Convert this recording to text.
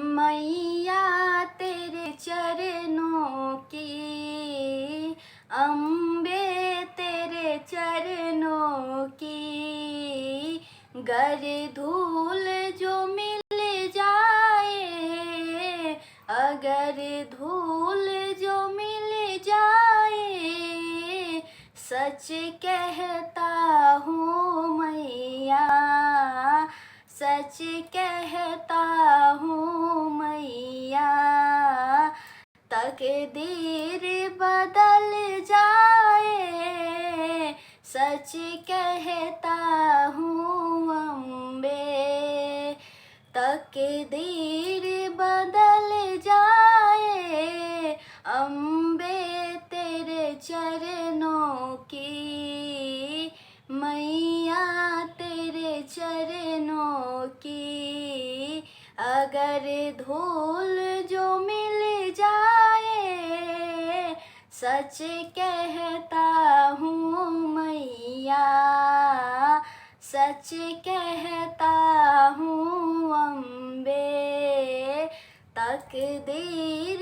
मैया तेरे चरणों की, अम्बे तेरे चरणों की, गर धूल जो मिल जाए, अगर धूल जो मिल जाए, सच कहता हूँ मैया, सच कहता हूँ मैया, तकदीर बदल जाए, सच कहता हूँ अम्बे, तकदीर बदल जाए, अम्बे तेरे चरणों की, मैया तेरे चरणों की, अगर धूल जो मिल जाए, सच कहता हूँ मैया, सच कहता हूँ अम्बे, तकदीर